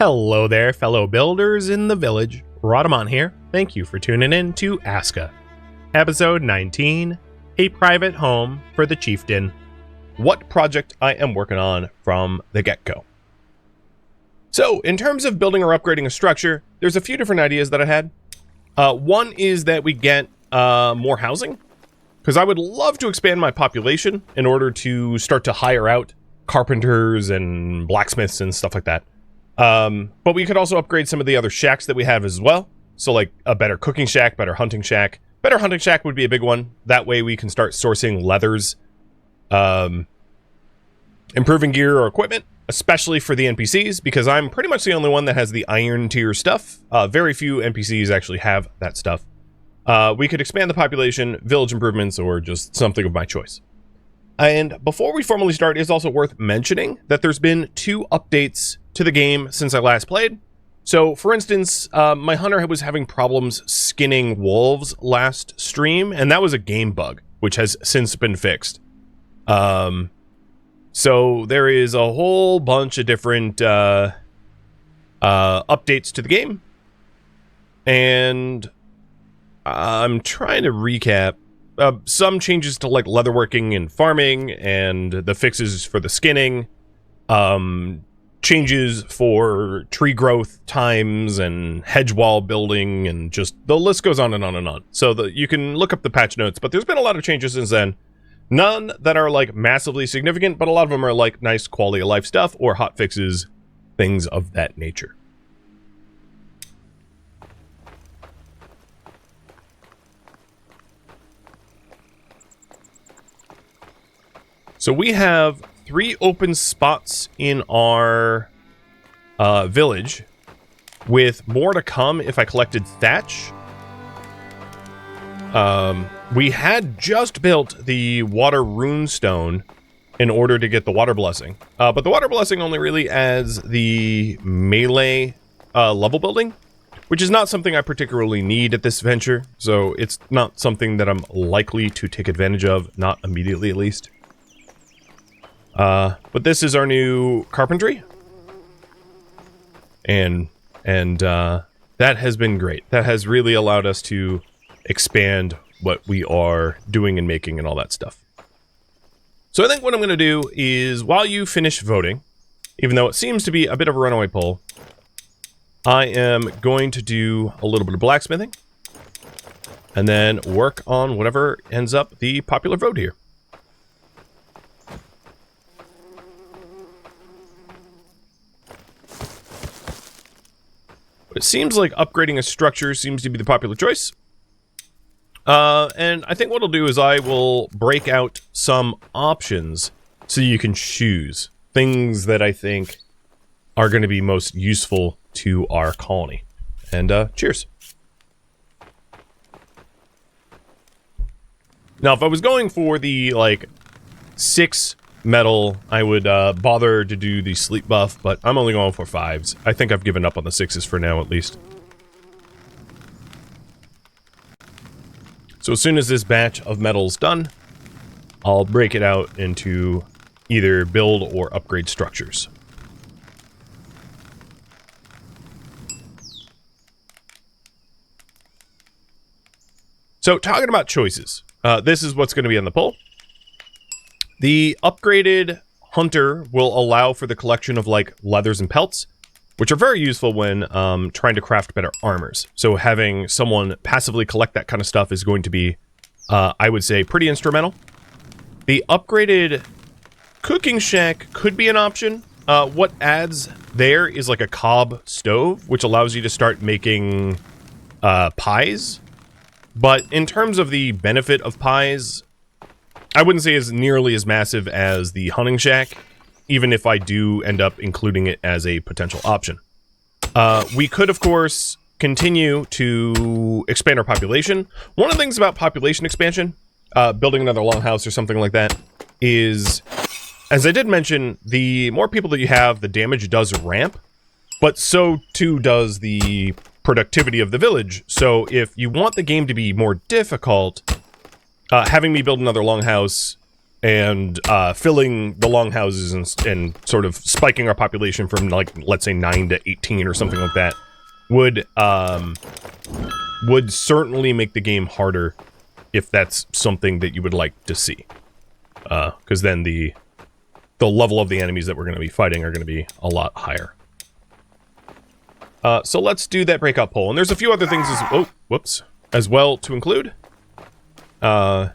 Hello there, fellow builders in the village. Rhadamant here. Thank you for tuning in to ASKA. Episode 19, A Private Home for the Chieftain. What project I am working on from the get-go. So, in terms of building or upgrading a structure, there's a few different ideas that I had. One is that we get more housing, because I would love to expand my population in order to start to hire out carpenters and blacksmiths and stuff like that. But we could also upgrade some of the other shacks that we have as well. So like a better cooking shack, better hunting shack. Better hunting shack would be a big one. That way we can start sourcing leathers, improving gear or equipment, especially for the NPCs, because I'm pretty much the only one that has the iron tier stuff. Very few NPCs actually have that stuff. We could expand the population, village improvements, or just something of my choice. And before we formally start, it's also worth mentioning that there's been 2 updates to the game since I last played. So, for instance, my hunter was having problems skinning wolves last stream, and that was a game bug, which has since been fixed. So there is a whole bunch of different updates to the game, and I'm trying to recap. Some changes to like leatherworking and farming, and the fixes for the skinning, changes for tree growth times and hedge wall building, and just the list goes on and on and on. So you can look up the patch notes, but there's been a lot of changes since then. None that are like massively significant, but a lot of them are like nice quality of life stuff or hot fixes, things of that nature. So we have 3 open spots in our village, with more to come if I collected thatch. We had just built the water runestone in order to get the water blessing, but the water blessing only really adds the melee level building, which is not something I particularly need at this venture, so it's not something that I'm likely to take advantage of, not immediately at least. But this is our new carpentry, and that has been great. That has really allowed us to expand what we are doing and making and all that stuff. So I think what I'm going to do is, while you finish voting, even though it seems to be a bit of a runaway poll, I am going to do a little bit of blacksmithing, and then work on whatever ends up the popular vote here. It seems like upgrading a structure seems to be the popular choice. And I think what I'll do is I will break out some options so you can choose things that I think are going to be most useful to our colony. And cheers. Now, if I was going for the, like, 6 metal, I would bother to do the sleep buff, but I'm only going for 5s. I think I've given up on the 6s for now, at least. So as soon as this batch of metal's done, I'll break it out into either build or upgrade structures. So, talking about choices, this is what's going to be on the poll. The upgraded hunter will allow for the collection of like leathers and pelts, which are very useful when trying to craft better armors. So having someone passively collect that kind of stuff is going to be, I would say, pretty instrumental. The upgraded cooking shack could be an option. What adds there is like a cob stove, which allows you to start making pies. But in terms of the benefit of pies, I wouldn't say it's nearly as massive as the hunting shack, even if I do end up including it as a potential option. We could, of course, continue to expand our population. One of the things about population expansion, building another longhouse or something like that, is, as I did mention, the more people that you have, the damage does ramp, but so too does the productivity of the village. So if you want the game to be more difficult, having me build another longhouse and filling the longhouses and sort of spiking our population from, like, let's say 9 to 18 or something like that would certainly make the game harder if that's something that you would like to see. Because then the level of the enemies that we're going to be fighting are going to be a lot higher. So let's do that breakout poll. And there's a few other things as well to include. So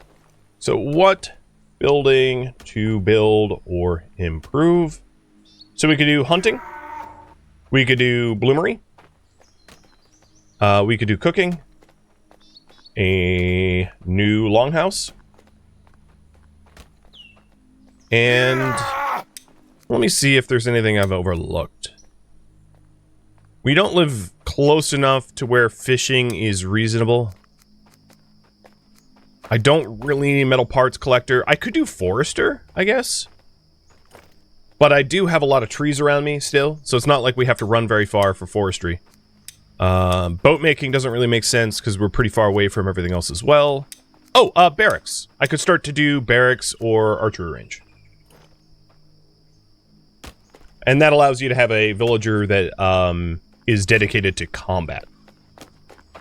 what building to build or improve? So we could do hunting. We could do bloomery. We could do cooking. A new longhouse. And let me see if there's anything I've overlooked. We don't live close enough to where fishing is reasonable. I don't really need a metal parts collector. I could do forester, I guess. But I do have a lot of trees around me still, so it's not like we have to run very far for forestry. Boat making doesn't really make sense because we're pretty far away from everything else as well. Oh, barracks. I could start to do barracks or archery range. And that allows you to have a villager that is dedicated to combat.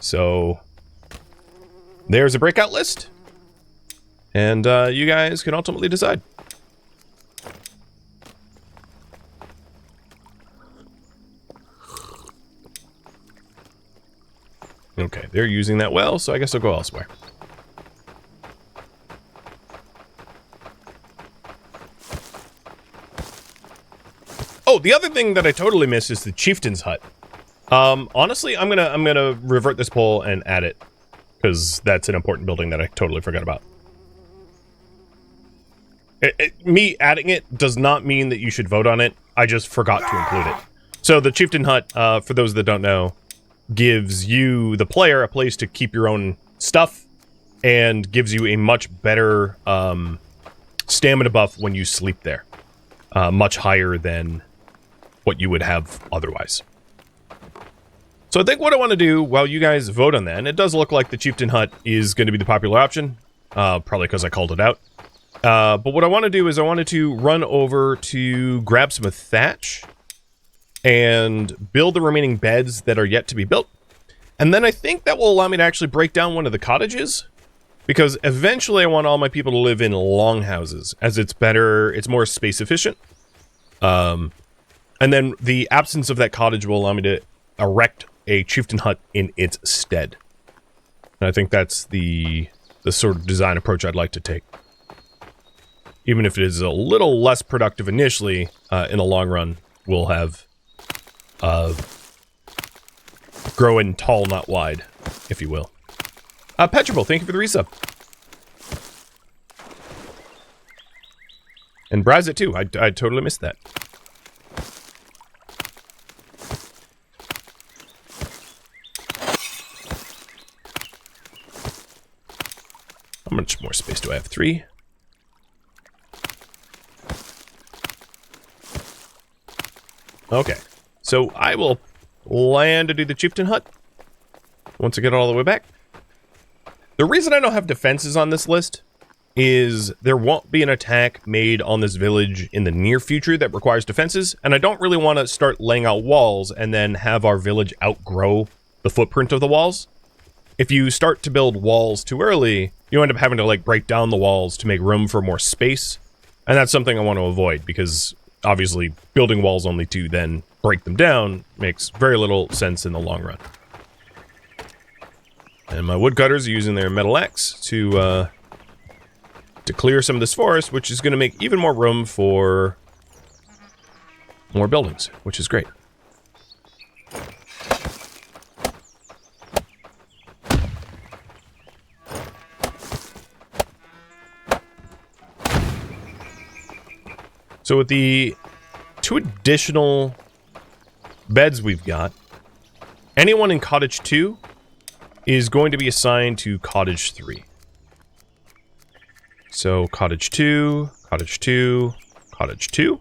So there's a breakout list. And you guys can ultimately decide. Okay, they're using that well, so I guess I'll go elsewhere. Oh, the other thing that I totally missed is the Chieftain's hut. Honestly, I'm gonna revert this poll and add it, because that's an important building that I totally forgot about. Me adding it does not mean that you should vote on it. I just forgot to include it. So the Chieftain hut, for those that don't know, gives you, the player, a place to keep your own stuff, and gives you a much better stamina buff when you sleep there. Much higher than what you would have otherwise. So I think what I want to do while you guys vote on that, and it does look like the Chieftain hut is going to be the popular option, probably because I called it out. But what I want to do is I wanted to run over to grab some thatch and build the remaining beds that are yet to be built. And then I think that will allow me to actually break down one of the cottages, because eventually I want all my people to live in longhouses, as it's better, it's more space efficient. And then the absence of that cottage will allow me to erect a Chieftain hut in its stead. And I think that's the sort of design approach I'd like to take. Even if it is a little less productive initially, in the long run, we'll have growing tall, not wide, if you will. Petrable, thank you for the resub. And Brazit too, I totally missed that. How much more space do I have? 3? Okay, so I will land to do the Chieftain hut once I get all the way back. The reason I don't have defenses on this list is there won't be an attack made on this village in the near future that requires defenses, and I don't really want to start laying out walls and then have our village outgrow the footprint of the walls. If you start to build walls too early, you end up having to, like, break down the walls to make room for more space, and that's something I want to avoid, because obviously building walls only to then break them down makes very little sense in the long run. And my woodcutters are using their metal axe to clear some of this forest, which is going to make even more room for more buildings, which is great. So with the 2 additional beds we've got, anyone in Cottage 2 is going to be assigned to Cottage 3. So Cottage 2, Cottage 2, Cottage 2.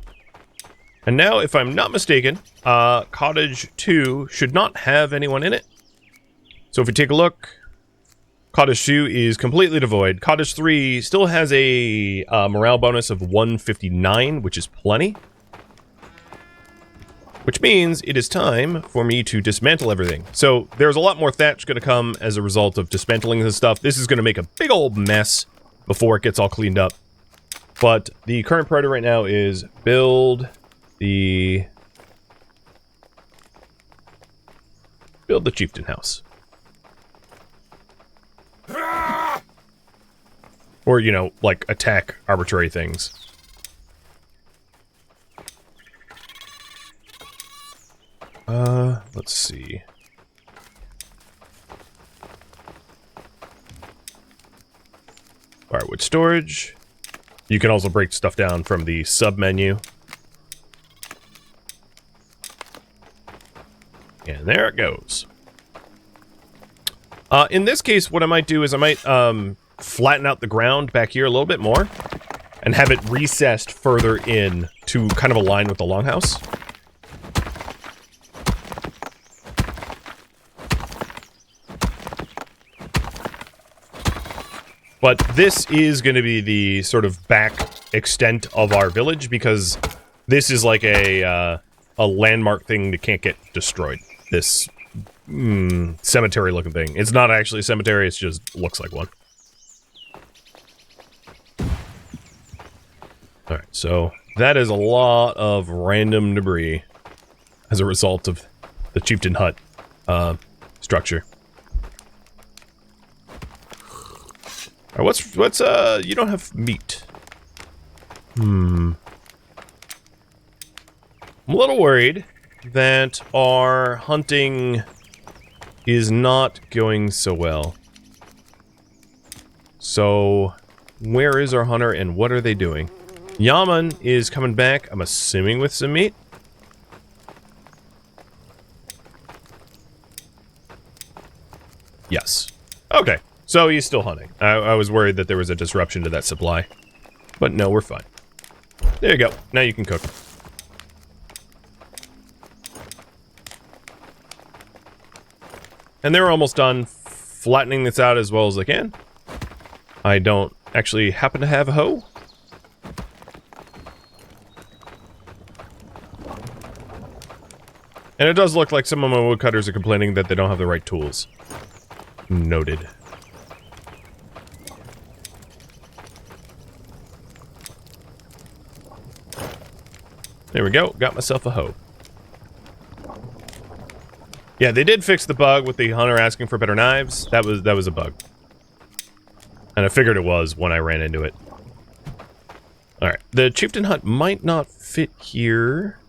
And now, if I'm not mistaken, Cottage 2 should not have anyone in it. So if we take a look, Cottage 2 is completely devoid. Cottage 3 still has a morale bonus of 159, which is plenty. Which means it is time for me to dismantle everything. So there's a lot more thatch going to come as a result of dismantling this stuff. This is going to make a big old mess before it gets all cleaned up. But the current priority right now is build the Chieftain house. Or, you know, like, attack arbitrary things. Let's see. Firewood storage. You can also break stuff down from the sub-menu. And there it goes. In this case, what I might do is I might, flatten out the ground back here a little bit more and have it recessed further in to kind of align with the longhouse. But this is going to be the sort of back extent of our village because this is like a landmark thing that can't get destroyed. This cemetery looking thing. It's not actually a cemetery, it just looks like one. Alright, so that is a lot of random debris as a result of the Chieftain hut structure. Alright, what's you don't have meat. I'm a little worried that our hunting is not going so well. So, where is our hunter and what are they doing? Yaman is coming back, I'm assuming with some meat. Yes. Okay, so he's still hunting. I was worried that there was a disruption to that supply. But no, we're fine. There you go. Now you can cook. And they're almost done flattening this out as well as they can. I don't actually happen to have a hoe. And it does look like some of my woodcutters are complaining that they don't have the right tools. Noted. There we go. Got myself a hoe. Yeah, they did fix the bug with the hunter asking for better knives. That was a bug. And I figured it was when I ran into it. Alright. The Chieftain hut might not fit here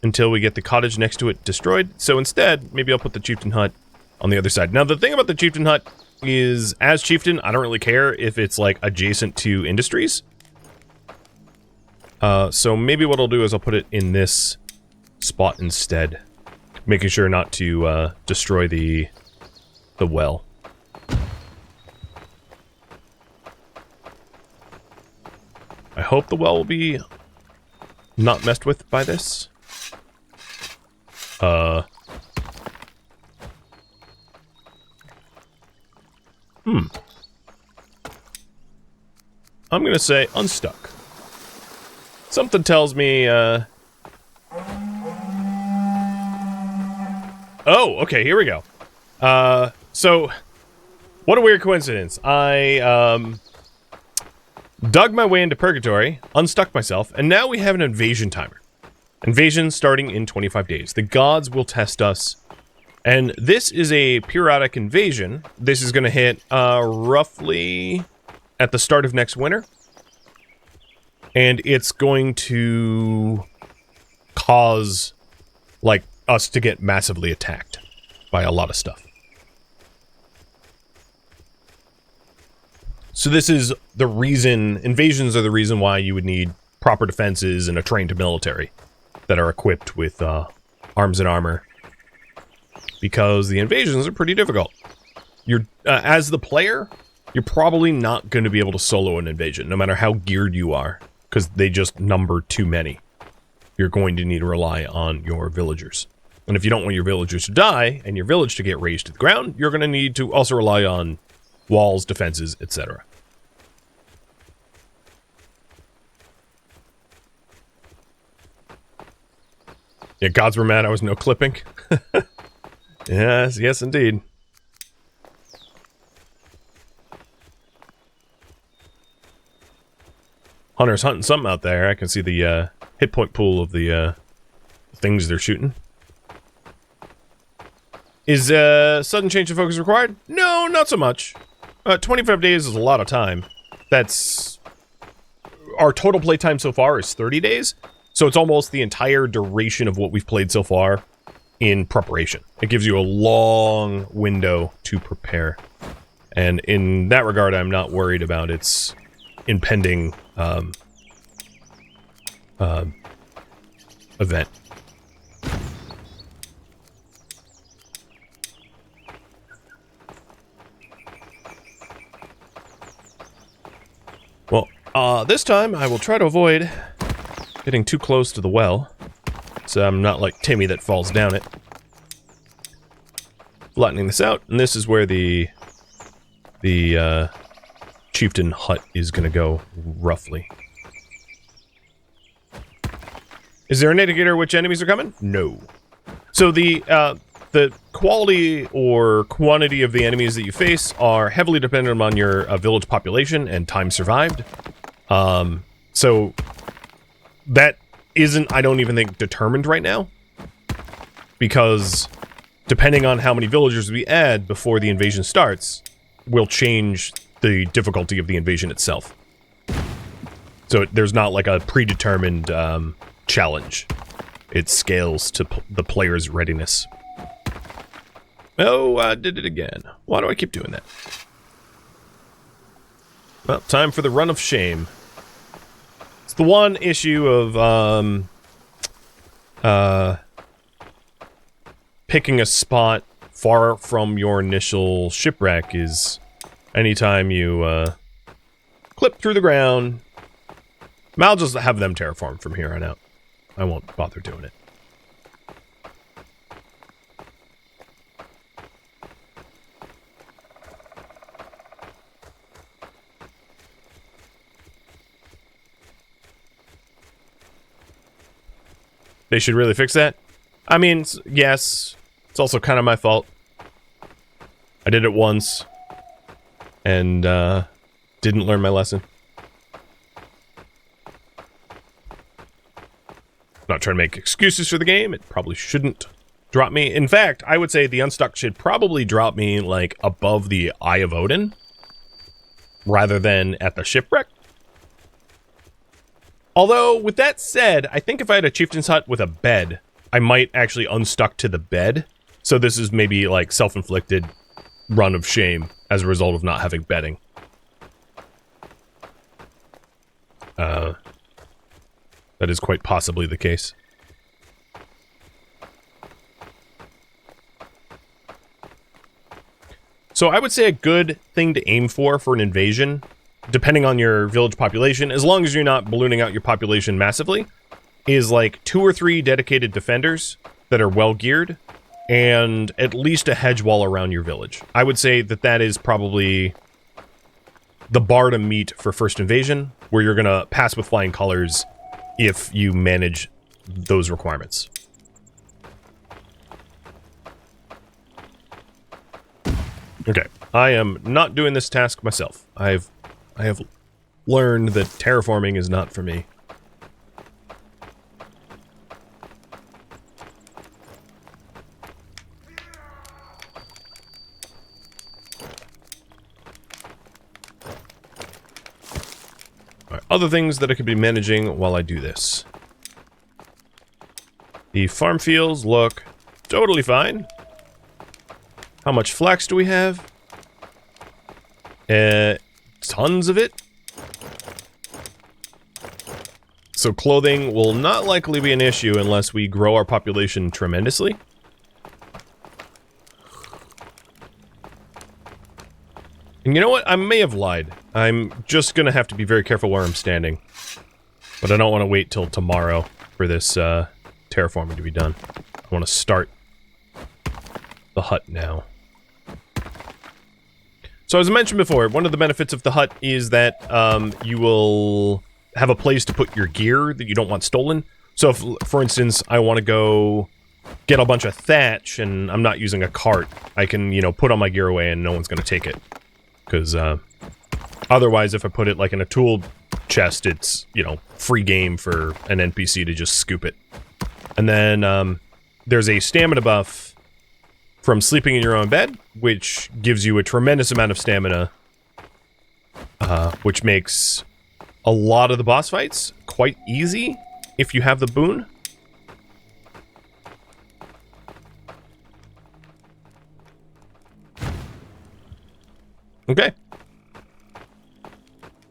until we get the cottage next to it destroyed. So instead, maybe I'll put the Chieftain hut on the other side. Now, the thing about the Chieftain hut is, as Chieftain, I don't really care if it's, like, adjacent to industries. So maybe what I'll do is I'll put it in this spot instead. Making sure not to, destroy the well. I hope the well will be not messed with by this. I'm gonna say unstuck. Something tells me, Oh, okay, here we go. So, what a weird coincidence. I, dug my way into Purgatory, unstuck myself, and now we have an invasion timer. Invasion starting in 25 days. The gods will test us. And this is a periodic invasion. This is going to hit, roughly at the start of next winter. And it's going to cause, like, us to get massively attacked by a lot of stuff. So this is the reason, invasions are the reason why you would need proper defenses and a trained military that are equipped with arms and armor. Because the invasions are pretty difficult. You're, as the player, you're probably not going to be able to solo an invasion, no matter how geared you are, because they just number too many. You're going to need to rely on your villagers. And if you don't want your villagers to die and your village to get razed to the ground, you're going to need to also rely on walls, defenses, etc. Yeah, gods were mad I was no clipping. Yes, indeed. Hunter's hunting something out there. I can see the hit point pool of the things they're shooting. Is sudden change of focus required? No, not so much. 25 days is a lot of time. That's... Our total playtime so far is 30 days. So it's almost the entire duration of what we've played so far in preparation. It gives you a long window to prepare. And in that regard, I'm not worried about its impending event. Well, this time I will try to avoid getting too close to the well, so I'm not like Timmy that falls down it. Flattening this out, and this is where the Chieftain hut is gonna go, roughly. Is there an indicator which enemies are coming? No. So the quality or quantity of the enemies that you face are heavily dependent on your village population and time survived. So that isn't, I don't even think, determined right now. Because depending on how many villagers we add before the invasion starts, will change the difficulty of the invasion itself. So there's not like a predetermined challenge. It scales to the player's readiness. Oh, I did it again. Why do I keep doing that? Well, time for the run of shame. It's the one issue of, picking a spot far from your initial shipwreck is anytime you, clip through the ground. I'll just have them terraform from here on out. I won't bother doing it. They should really fix that? I mean, yes. It's also kind of my fault. I did it once. And, didn't learn my lesson. Not trying to make excuses for the game. It probably shouldn't drop me. In fact, I would say the Unstuck should probably drop me, like, above the Eye of Odin. Rather than at the shipwreck. Although, with that said, I think if I had a Chieftain's hut with a bed, I might actually unstuck to the bed. So this is maybe, like, self-inflicted run of shame as a result of not having bedding. That is quite possibly the case. So I would say a good thing to aim for an invasion, depending on your village population, as long as you're not ballooning out your population massively, is like 2 or 3 dedicated defenders that are well geared, and at least a hedge wall around your village. I would say that that is probably the bar to meet for first invasion, where you're gonna pass with flying colors if you manage those requirements. Okay, I am not doing this task myself. I have learned that terraforming is not for me. Other things that I could be managing while I do this. The farm fields look totally fine. How much flax do we have? Tons of it. So clothing will not likely be an issue unless we grow our population tremendously. And you know what? I may have lied. I'm just gonna have to be very careful where I'm standing. But I don't want to wait till tomorrow for this terraforming to be done. I want to start the hut now. So as I mentioned before, one of the benefits of the hut is that you will have a place to put your gear that you don't want stolen. So if, for instance, I want to go get a bunch of thatch and I'm not using a cart, I can, you know, put all my gear away and no one's going to take it. Because otherwise, if I put it like in a tool chest, it's, you know, free game for an NPC to just scoop it. And then there's a stamina buff from sleeping in your own bed, which gives you a tremendous amount of stamina, which makes a lot of the boss fights quite easy if you have the boon. Okay.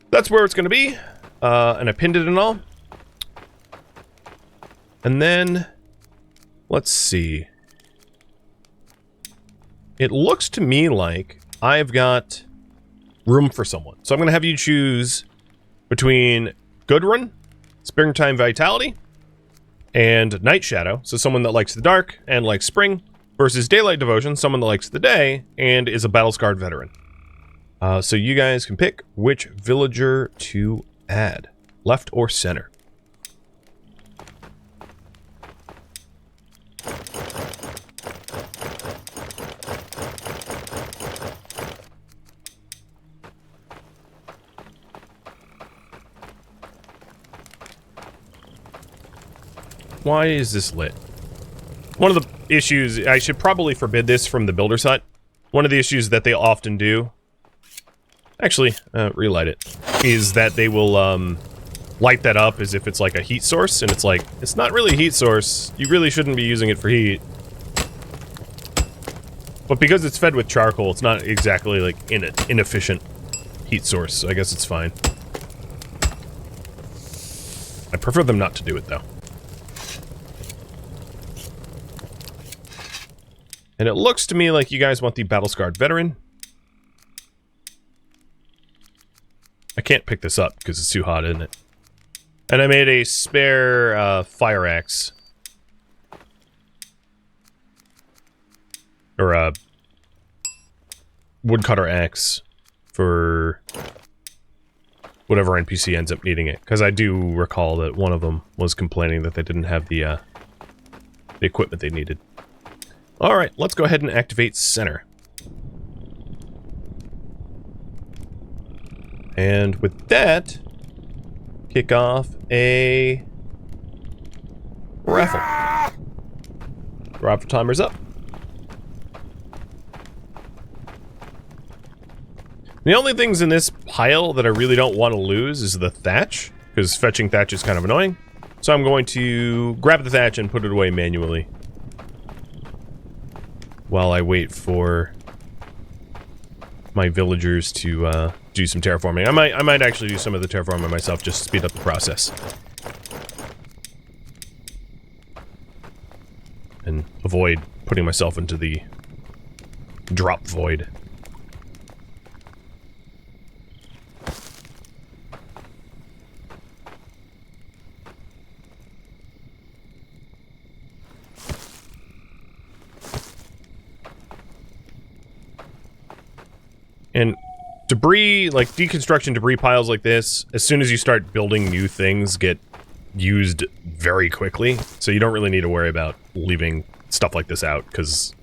That's where it's going to be, and I pinned it and all. And then, let's see. It looks to me like I've got room for someone. So I'm going to have you choose between Gudrun, Springtime Vitality, and Night Shadow. So someone that likes the dark and likes spring, versus Daylight Devotion, someone that likes the day and is a battle-scarred veteran. So you guys can pick which villager to add, left or center. Why is this lit? One of the issues, I should probably forbid this from the builder's hut. One of the issues that they often do, actually, relight it, is that they will light that up as if it's like a heat source, and it's like, it's not really a heat source. You really shouldn't be using it for heat. But because it's fed with charcoal, it's not exactly like inefficient heat source, so I guess it's fine. I prefer them not to do it, though. And it looks to me like you guys want the battle-scarred veteran. I can't pick this up because it's too hot, isn't it? And I made a spare fire axe. Or a woodcutter axe for whatever NPC ends up needing it. Because I do recall that one of them was complaining that they didn't have the equipment they needed. Alright, let's go ahead and activate center. And with that, kick off a raffle. Raffle timer's up. The only things in this pile that I really don't want to lose is the thatch, because fetching thatch is kind of annoying. So I'm going to grab the thatch and put it away manually while I wait for my villagers to do some terraforming. I might actually do some of the terraforming myself just to speed up the process. And avoid putting myself into the drop void. And debris, like deconstruction debris piles like this, as soon as you start building new things, get used very quickly. So you don't really need to worry about leaving stuff like this out, because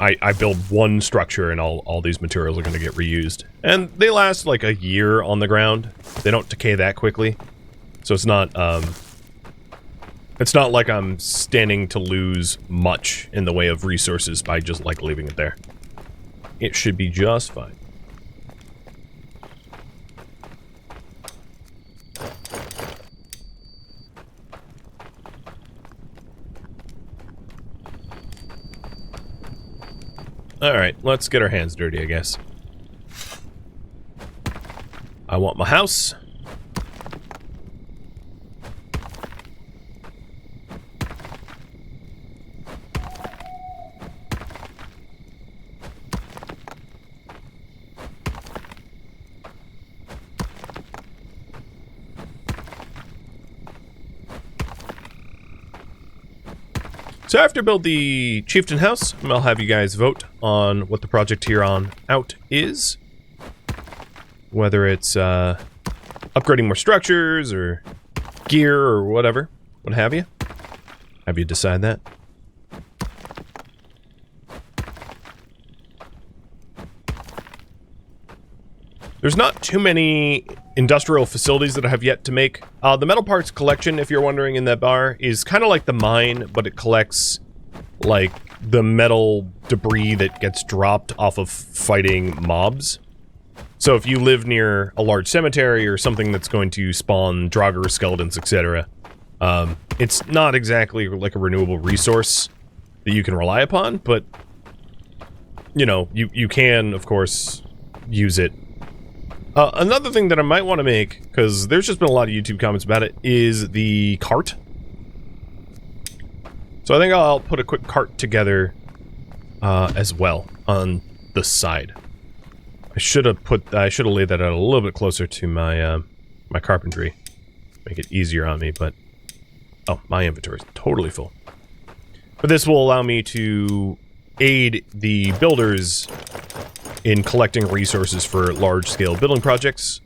I build one structure and all these materials are going to get reused. And they last like a year on the ground. They don't decay that quickly. So it's not like I'm standing to lose much in the way of resources by just like leaving it there. It should be just fine. Alright, let's get our hands dirty, I guess. I want my house. So after I build the Chieftain house, I'll have you guys vote on what the project here on out is. Whether it's upgrading more structures or gear or whatever, what have you. Have you decide that? There's not too many industrial facilities that I have yet to make. The metal parts collection, if you're wondering, in that bar is kind of like the mine, but it collects like the metal debris that gets dropped off of fighting mobs. So if you live near a large cemetery or something that's going to spawn Draugr skeletons, etc., it's not exactly like a renewable resource that you can rely upon, but you know, you can, of course, use it. Another thing that I might want to make, because there's just been a lot of YouTube comments about it, is the cart. So I think I'll put a quick cart together as well on the side. I should have laid that out a little bit closer to my my carpentry, make it easier on me. But oh, my inventory is totally full. But this will allow me to aid the builders in collecting resources for large-scale building projects,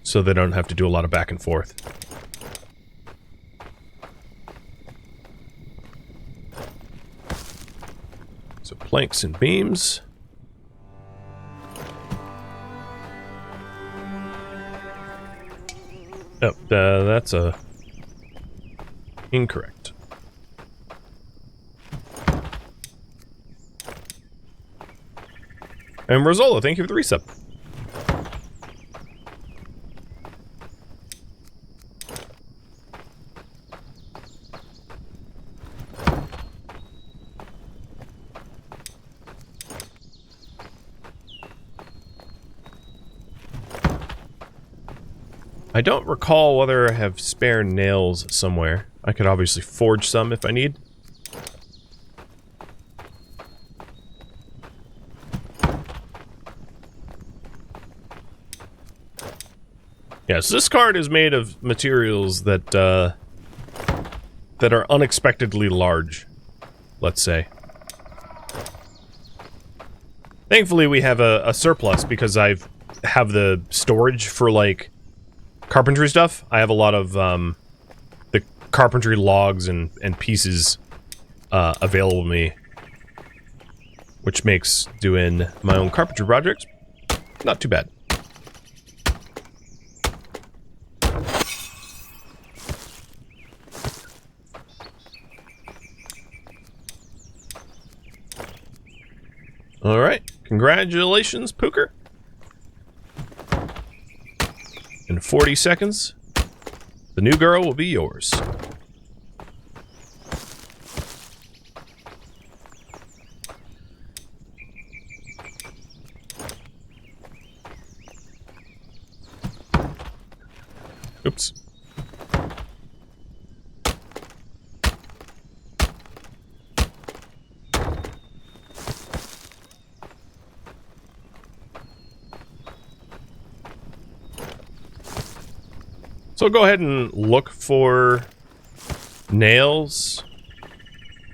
so they don't have to do a lot of back and forth. So planks and beams. Oh, that's incorrect. And Rosola, thank you for the resub. I don't recall whether I have spare nails somewhere. I could obviously forge some if I need. Yes, this card is made of materials that that are unexpectedly large, let's say. Thankfully, we have a surplus because I have the storage for, like, carpentry stuff. I have a lot of the carpentry logs and pieces available to me, which makes doing my own carpentry projects not too bad. Alright, congratulations, Pooker. In 40 seconds, the new girl will be yours. Oops. So go ahead and look for nails.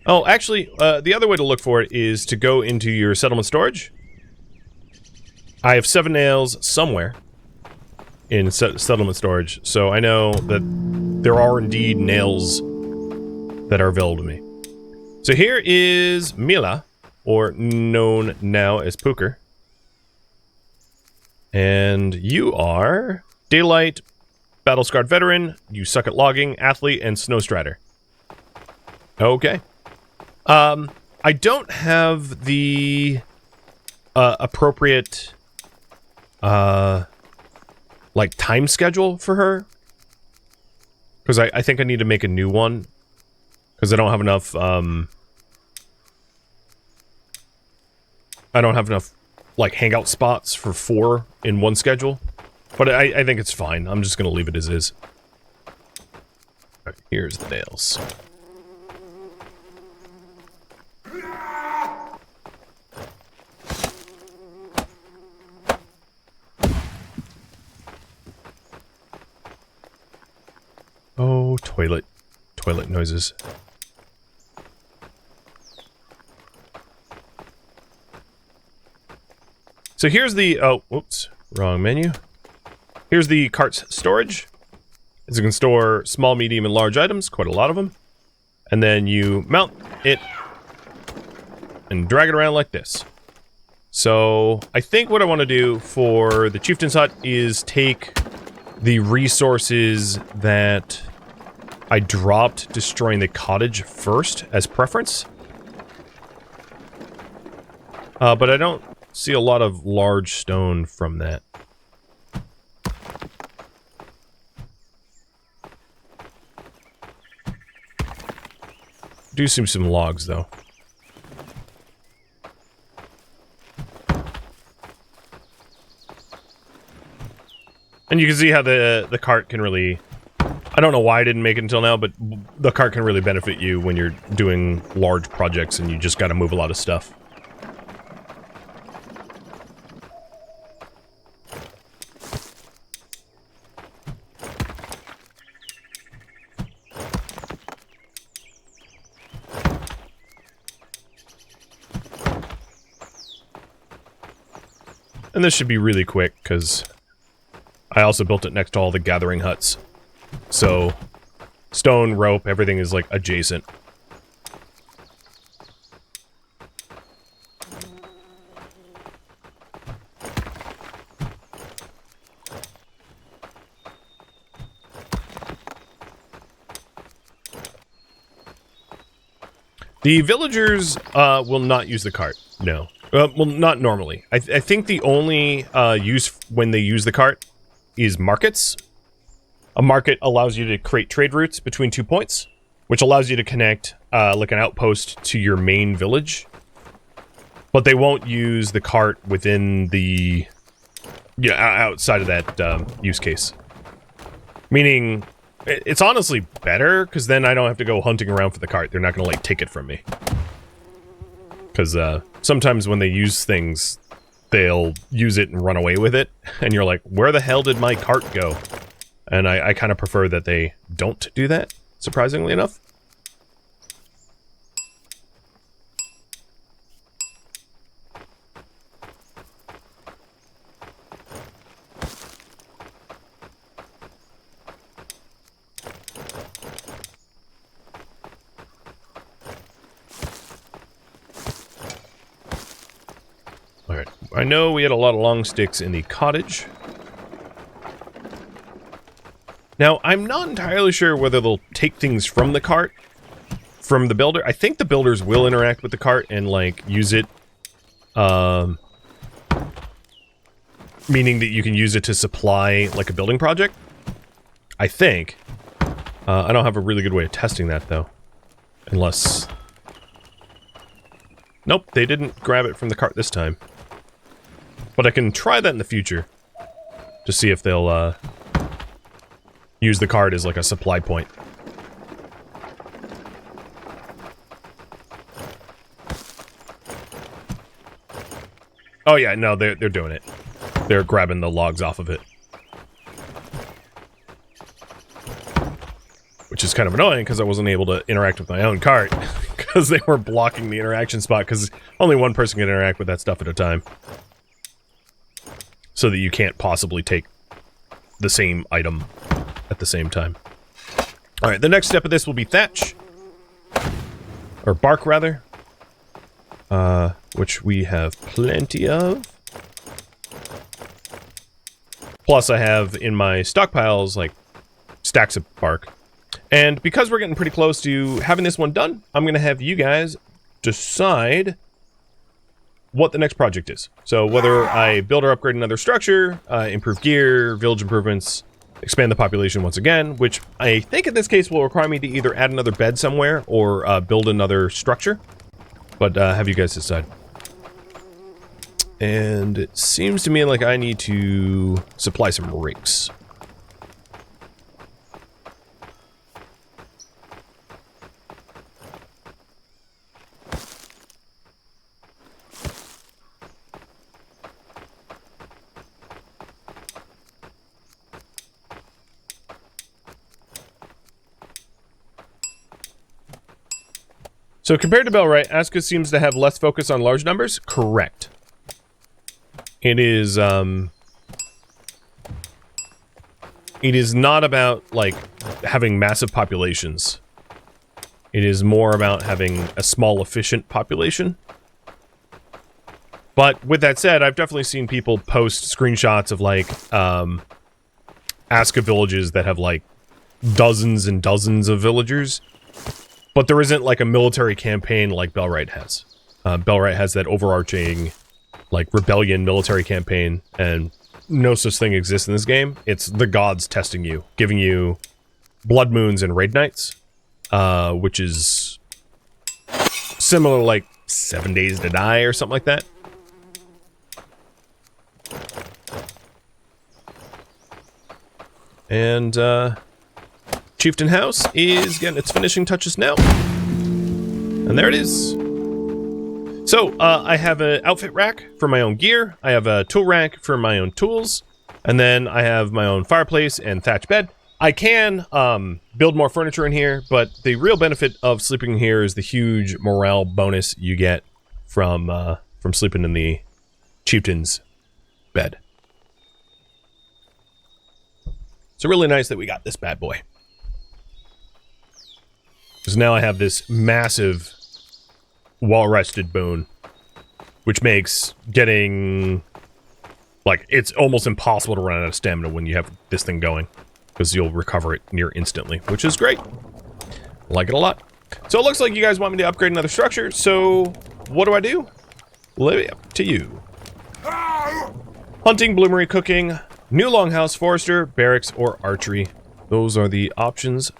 Oh, actually, the other way to look for it is to go into your settlement storage. I have 7 nails somewhere in settlement storage, so I know that there are indeed nails that are available to me. So here is Mila, or known now as Pooker. And you are Daylight, Battle-Scarred Veteran, you suck at logging, Athlete, and Snowstrider. Okay. I don't have the appropriate like time schedule for her, because I think I need to make a new one, because I don't have enough like hangout spots for 4 in one schedule. But I think it's fine. I'm just gonna leave it as is. Alright, here's the nails. Oh, toilet noises. So here's the, oh, whoops, wrong menu. Here's the cart's storage. As you can store small, medium, and large items, quite a lot of them. And then you mount it and drag it around like this. So I think what I want to do for the Chieftain's hut is take the resources that I dropped destroying the cottage first as preference. But I don't see a lot of large stone from that. Do see some logs, though. And you can see how the cart can really... I don't know why I didn't make it until now, but the cart can really benefit you when you're doing large projects and you just gotta move a lot of stuff. And this should be really quick, because I also built it next to all the gathering huts. So, stone, rope, everything is, like, adjacent. The villagers will not use the cart, no. Well, not normally. I think the only use when they use the cart is markets. A market allows you to create trade routes between 2 points, which allows you to connect like an outpost to your main village. But they won't use the cart within the... yeah, outside of that use case. Meaning, it's honestly better, because then I don't have to go hunting around for the cart. They're not going to, like, take it from me. Because sometimes when they use things, they'll use it and run away with it. And you're like, where the hell did my cart go? And I kind of prefer that they don't do that, surprisingly enough. Alright, I know we had a lot of long sticks in the cottage. Now, I'm not entirely sure whether they'll take things from the cart, from the builder. I think the builders will interact with the cart and, like, use it, meaning that you can use it to supply, like, a building project. I think. I don't have a really good way of testing that, though. Unless... nope, they didn't grab it from the cart this time. But I can try that in the future. To see if they'll, use the cart as, like, a supply point. Oh yeah, no, they're doing it. They're grabbing the logs off of it. Which is kind of annoying, because I wasn't able to interact with my own cart. Because they were blocking the interaction spot, because only one person can interact with that stuff at a time. So that you can't possibly take the same item at the same time. Alright, the next step of this will be thatch. Or bark, rather. Which we have plenty of. Plus I have in my stockpiles, like, stacks of bark. And because we're getting pretty close to having this one done, I'm going to have you guys decide what the next project is. So whether I build or upgrade another structure, improve gear, village improvements, expand the population once again, which I think in this case will require me to either add another bed somewhere or build another structure. But have you guys decide. And it seems to me like I need to supply some rakes. So compared to Bellwright, ASKA seems to have less focus on large numbers. Correct. It is not about, like, having massive populations. It is more about having a small, efficient population. But with that said, I've definitely seen people post screenshots of, like, ASKA villages that have, like, dozens and dozens of villagers. But there isn't, like, a military campaign like Belright has. Belright has that overarching, like, rebellion military campaign, and no such thing exists in this game. It's the gods testing you, giving you blood moons and raid nights, which is similar, like, 7 days to die or something like that. And, Chieftain House is getting its finishing touches now. And there it is. So, I have an outfit rack for my own gear. I have a tool rack for my own tools. And then I have my own fireplace and thatch bed. I can, build more furniture in here, but the real benefit of sleeping here is the huge morale bonus you get from sleeping in the Chieftain's bed. So really nice that we got this bad boy. Because now I have this massive well-rested boon, which makes getting, like, it's almost impossible to run out of stamina when you have this thing going, because you'll recover it near instantly, which is great. I like it a lot. So it looks like you guys want me to upgrade another structure, so what do I do? Leave it up to you. Hunting, bloomery, cooking, new longhouse, forester, barracks, or archery. Those are the options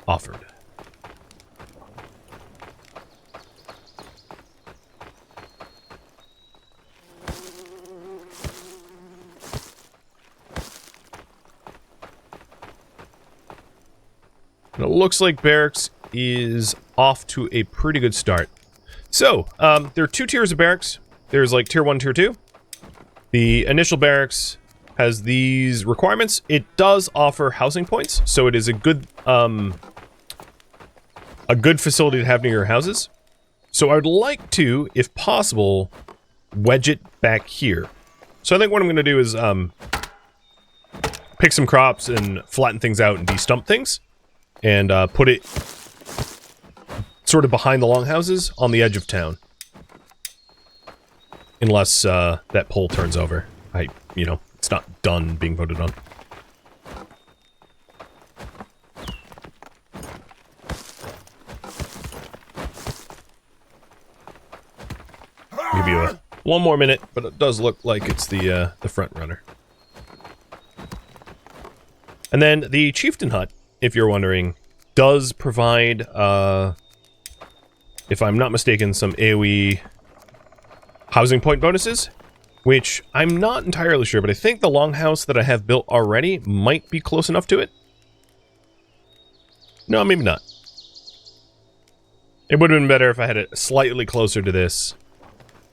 offered. And it looks like barracks is off to a pretty good start. So, there are two tiers of barracks. There's like tier 1, tier 2. The initial barracks has these requirements. It does offer housing points, so it is a good facility to have near your houses. So I would like to, if possible, wedge it back here. So I think what I'm going to do is pick some crops and flatten things out and de-stump things. And put it sort of behind the longhouses on the edge of town. Unless that pole turns over. You know, it's not done being voted on. Give you one more minute, but it does look like it's the front runner. And then the Chieftain hut, if you're wondering, does provide, if I'm not mistaken, some AoE housing point bonuses, which I'm not entirely sure, but I think the longhouse that I have built already might be close enough to it. No, maybe not. It would have been better if I had it slightly closer to this,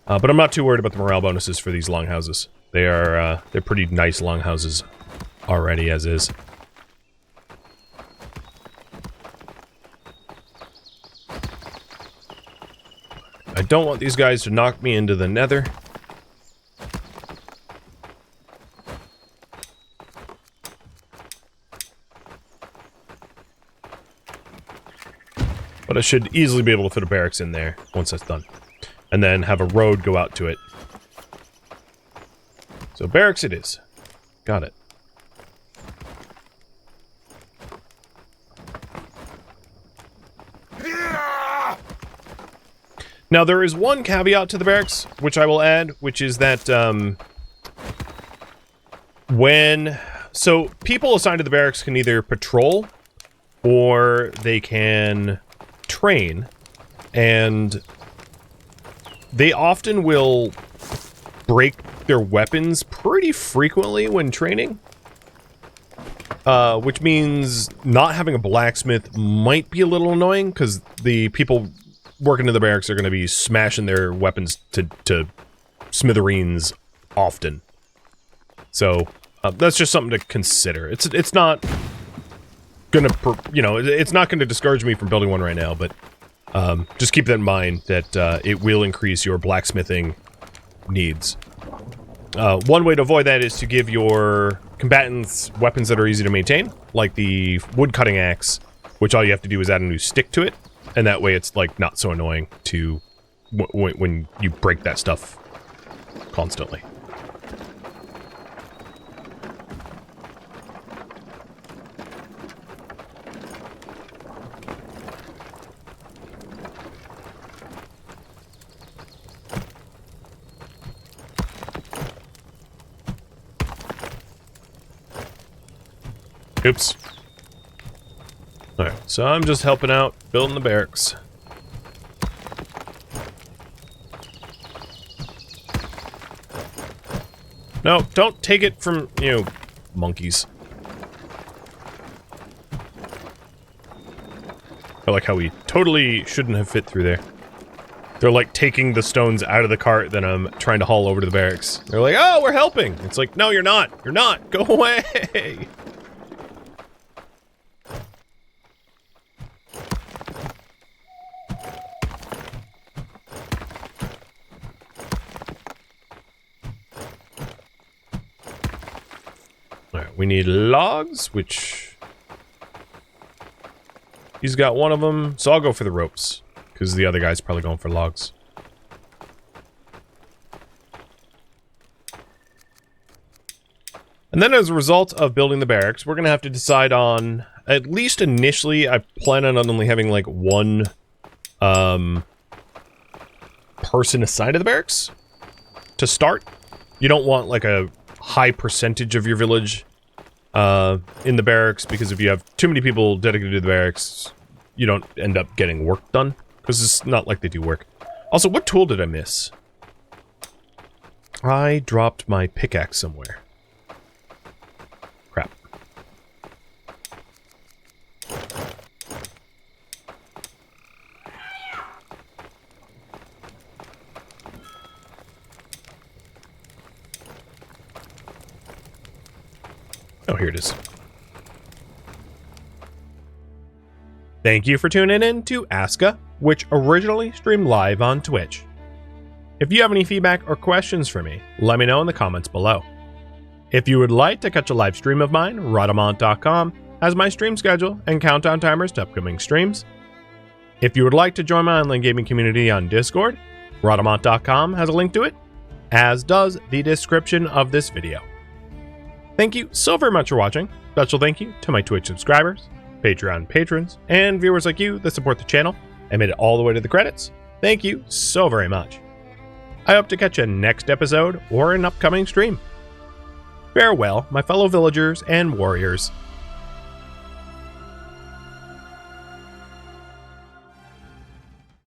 but I'm not too worried about the morale bonuses for these longhouses. They're pretty nice longhouses already as is. I don't want these guys to knock me into the nether. But I should easily be able to fit a barracks in there once that's done. And then have a road go out to it. So barracks it is. Got it. Now, there is one caveat to the barracks, which I will add, which is that, so, people assigned to the barracks can either patrol, or they can train, and they often will break their weapons pretty frequently when training. Which means not having a blacksmith might be a little annoying, because the people working in the barracks are going to be smashing their weapons to smithereens often. So that's just something to consider. It's not gonna it's not going to discourage me from building one right now, but just keep that in mind that it will increase your blacksmithing needs. One way to avoid that is to give your combatants weapons that are easy to maintain, like the wood cutting axe, which all you have to do is add a new stick to it, and that way it's like not so annoying to when you break that stuff constantly. Oops. Alright, so I'm just helping out, building the barracks. No, don't take it from, you know, monkeys. I like how we totally shouldn't have fit through there. They're like taking the stones out of the cart that I'm trying to haul over to the barracks. They're like, oh, we're helping. It's like, no, you're not. You're not. Go away. We need logs, which... He's got one of them, so I'll go for the ropes, because the other guy's probably going for logs. And then as a result of building the barracks, we're going to have to decide on, at least initially, I plan on only having like one person assigned to the barracks to start. You don't want like a high percentage of your village in the barracks, because if you have too many people dedicated to the barracks, you don't end up getting work done, because it's not like they do work. Also, what tool did I miss? I dropped my pickaxe somewhere. Crap. Oh, here it is. Thank you for tuning in to ASKA, which originally streamed live on Twitch. If you have any feedback or questions for me, let me know in the comments below. If you would like to catch a live stream of mine, Rhadamant.com has my stream schedule and countdown timers to upcoming streams. If you would like to join my online gaming community on Discord, Rhadamant.com has a link to it, as does the description of this video. Thank you so very much for watching. Special thank you to my Twitch subscribers, Patreon patrons, and viewers like you that support the channel and made it all the way to the credits. Thank you so very much. I hope to catch you next episode or an upcoming stream. Farewell, my fellow villagers and warriors.